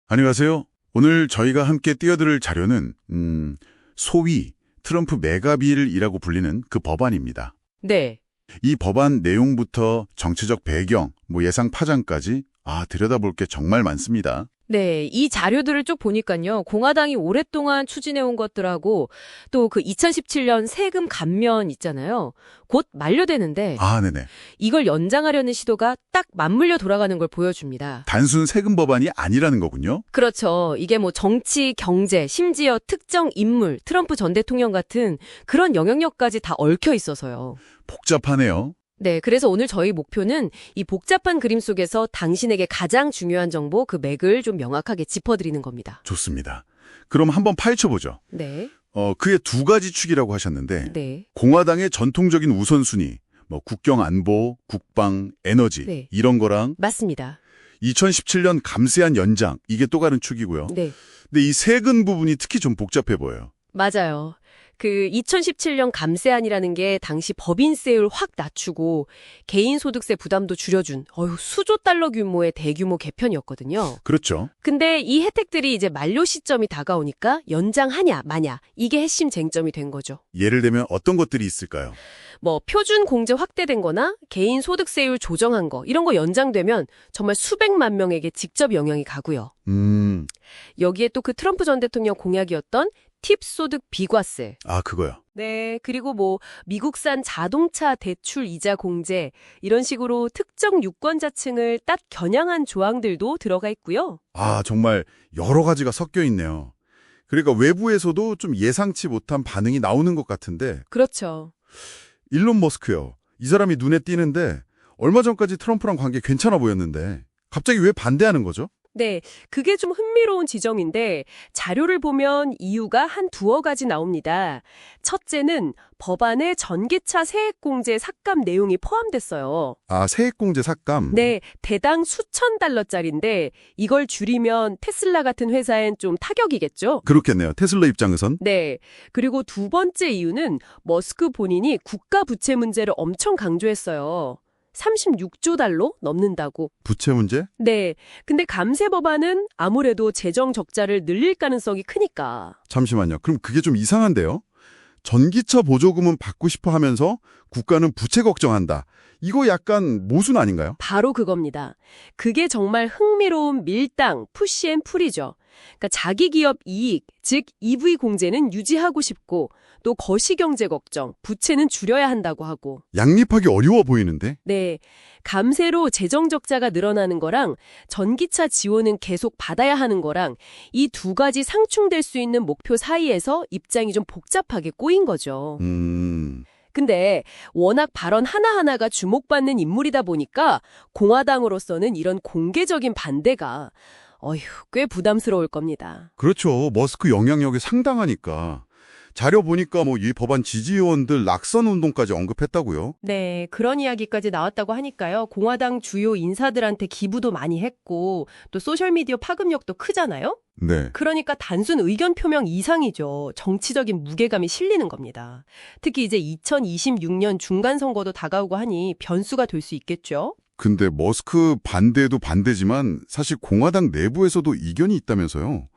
안녕하세요. 오늘 저희가 함께 띄워드릴 자료는 소위 트럼프 메가빌이라고 불리는 그 법안입니다. 네. 이 법안 내용부터 정치적 배경, 예상 파장까지 들여다볼 게 정말 많습니다. 네, 이 자료들을 쭉 보니까요. 공화당이 오랫동안 추진해온 것들하고 또 그 2017년 세금 감면 있잖아요. 곧 만료되는데 네네. 이걸 연장하려는 시도가 딱 맞물려 돌아가는 걸 보여줍니다. 단순 세금 법안이 아니라는 거군요. 그렇죠. 이게 정치, 경제, 심지어 특정 인물, 트럼프 전 대통령 같은 그런 영향력까지 다 얽혀 있어서요. 복잡하네요. 네, 그래서 오늘 저희 목표는 이 복잡한 그림 속에서 당신에게 가장 중요한 정보, 그 맥을 좀 명확하게 짚어드리는 겁니다. 좋습니다. 그럼 한번 파헤쳐보죠. 네. 그게 두 가지 축이라고 하셨는데 네. 공화당의 전통적인 우선순위, 국경 안보, 국방, 에너지 네. 이런 거랑 맞습니다. 2017년 감세한 연장, 이게 또 다른 축이고요. 네. 근데 이 세금 부분이 특히 좀 복잡해 보여요. 맞아요. 그 2017년 감세안이라는 게 당시 법인세율 확 낮추고 개인소득세 부담도 줄여준 수조 달러 규모의 대규모 개편이었거든요. 그렇죠. 근데 이 혜택들이 이제 만료 시점이 다가오니까 연장하냐 마냐 이게 핵심 쟁점이 된 거죠. 예를 들면 어떤 것들이 있을까요? 표준 공제 확대된 거나 개인소득세율 조정한 거 이런 거 연장되면 정말 수백만 명에게 직접 영향이 가고요. 여기에 또 그 트럼프 전 대통령 공약이었던 팁 소득 비과세. 그거요. 네, 그리고 미국산 자동차 대출 이자 공제 이런 식으로 특정 유권자층을 딱 겨냥한 조항들도 들어가 있고요. 정말 여러 가지가 섞여 있네요. 그러니까 외부에서도 좀 예상치 못한 반응이 나오는 것 같은데 그렇죠. 일론 머스크요. 이 사람이 눈에 띄는데 얼마 전까지 트럼프랑 관계 괜찮아 보였는데 갑자기 왜 반대하는 거죠? 네, 그게 좀 흥미로운 지점인데 자료를 보면 이유가 한 두어 가지 나옵니다. 첫째는 법안에 전기차 세액공제 삭감 내용이 포함됐어요. 세액공제 삭감? 네, 대당 수천 달러짜리인데 이걸 줄이면 테슬라 같은 회사엔 좀 타격이겠죠? 그렇겠네요. 테슬라 입장에선. 네, 그리고 두 번째 이유는 머스크 본인이 국가 부채 문제를 엄청 강조했어요. 36조 달러 넘는다고. 부채 문제? 네. 근데 감세 법안은 아무래도 재정 적자를 늘릴 가능성이 크니까. 잠시만요. 그럼 그게 좀 이상한데요? 전기차 보조금은 받고 싶어 하면서 국가는 부채 걱정한다. 이거 약간 모순 아닌가요? 바로 그겁니다. 그게 정말 흥미로운 밀당, 푸시앤풀이죠. 그러니까 자기 기업 이익, 즉 EV 공제는 유지하고 싶고 또 거시경제 걱정, 부채는 줄여야 한다고 하고. 양립하기 어려워 보이는데? 네. 감세로 재정 적자가 늘어나는 거랑 전기차 지원은 계속 받아야 하는 거랑 이 두 가지 상충될 수 있는 목표 사이에서 입장이 좀 복잡하게 꼬인 거죠. 근데 워낙 발언 하나하나가 주목받는 인물이다 보니까 공화당으로서는 이런 공개적인 반대가 꽤 부담스러울 겁니다. 그렇죠. 머스크 영향력이 상당하니까. 자료 보니까 이 법안 지지의원들 낙선 운동까지 언급했다고요? 네, 그런 이야기까지 나왔다고 하니까요. 공화당 주요 인사들한테 기부도 많이 했고 또 소셜미디어 파급력도 크잖아요? 네. 그러니까 단순 의견 표명 이상이죠. 정치적인 무게감이 실리는 겁니다. 특히 이제 2026년 중간선거도 다가오고 하니 변수가 될 수 있겠죠? 근데 머스크 반대도 반대지만 사실 공화당 내부에서도 이견이 있다면서요?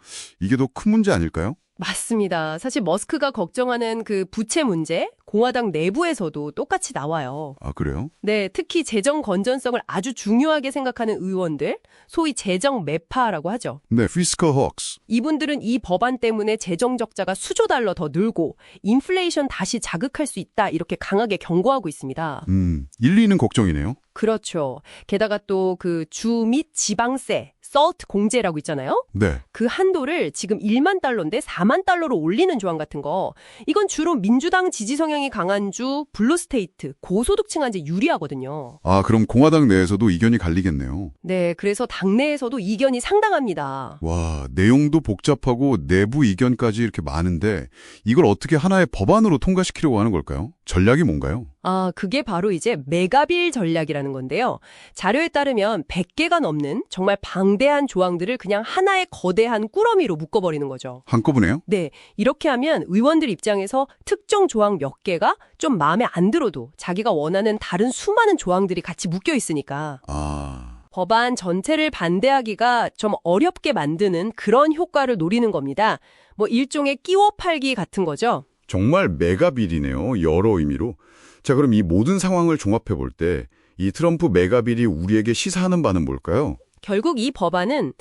이게 더 큰 문제 아닐까요? 맞습니다. 사실 머스크가 걱정하는 그 부채 문제, 공화당 내부에서도 똑같이 나와요. 그래요? 네, 특히 재정 건전성을 아주 중요하게 생각하는 의원들, 소위 재정 매파라고 하죠. 네, 피스컬 헉스. 이분들은 이 법안 때문에 재정 적자가 수조 달러 더 늘고 인플레이션 다시 자극할 수 있다 이렇게 강하게 경고하고 있습니다. 일리 있는 걱정이네요. 그렇죠. 게다가 또 그 주 및 지방세, SALT 공제라고 있잖아요. 네. 그 한도를 지금 1만 달러인데 4만 달러로 올리는 조항 같은 거. 이건 주로 민주당 지지 성향이 강한 주, 블루스테이트, 고소득층한테 유리하거든요. 그럼 공화당 내에서도 이견이 갈리겠네요. 네, 그래서 당내에서도 이견이 상당합니다. 와, 내용도 복잡하고 내부 이견까지 이렇게 많은데 이걸 어떻게 하나의 법안으로 통과시키려고 하는 걸까요? 전략이 뭔가요? 그게 바로 이제 메가빌 전략이라는 건데요. 자료에 따르면 100개가 넘는 정말 방대한 조항들을 그냥 하나의 거대한 꾸러미로 묶어버리는 거죠. 한꺼번에요? 네, 이렇게 하면 의원들 입장에서 특정 조항 몇 개가 좀 마음에 안 들어도 자기가 원하는 다른 수많은 조항들이 같이 묶여 있으니까. 법안 전체를 반대하기가 좀 어렵게 만드는 그런 효과를 노리는 겁니다. 뭐 일종의 끼워 팔기 같은 거죠. 정말 메가빌이네요. 여러 의미로. 자, 그럼 이 모든 상황을 종합해 볼 때 이 트럼프 메가빌이 우리에게 시사하는 바는 뭘까요? 결국 이 법안은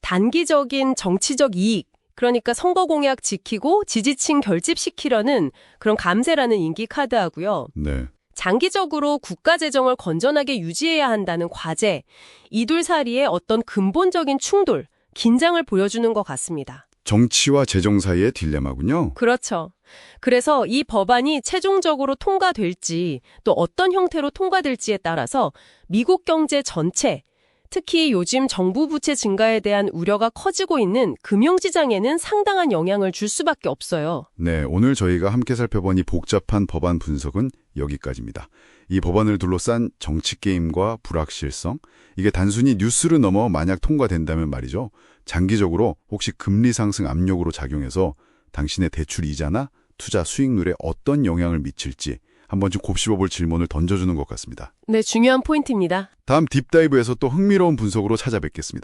단기적인 정치적 이익, 그러니까 선거 공약 지키고 지지층 결집시키려는 그런 감세라는 인기 카드하고요. 네. 장기적으로 국가 재정을 건전하게 유지해야 한다는 과제, 이 둘 사이의 어떤 근본적인 충돌, 긴장을 보여주는 것 같습니다. 정치와 재정 사이의 딜레마군요. 그렇죠. 그래서 이 법안이 최종적으로 통과될지 또 어떤 형태로 통과될지에 따라서 미국 경제 전체, 특히 요즘 정부 부채 증가에 대한 우려가 커지고 있는 금융시장에는 상당한 영향을 줄 수밖에 없어요. 네, 오늘 저희가 함께 살펴본 이 복잡한 법안 분석은 여기까지입니다. 이 법안을 둘러싼 정치 게임과 불확실성, 이게 단순히 뉴스를 넘어 만약 통과된다면 말이죠. 장기적으로 혹시 금리 상승 압력으로 작용해서 당신의 대출 이자나 투자 수익률에 어떤 영향을 미칠지 한번 좀 곱씹어볼 질문을 던져주는 것 같습니다. 네, 중요한 포인트입니다. 다음 딥다이브에서 또 흥미로운 분석으로 찾아뵙겠습니다.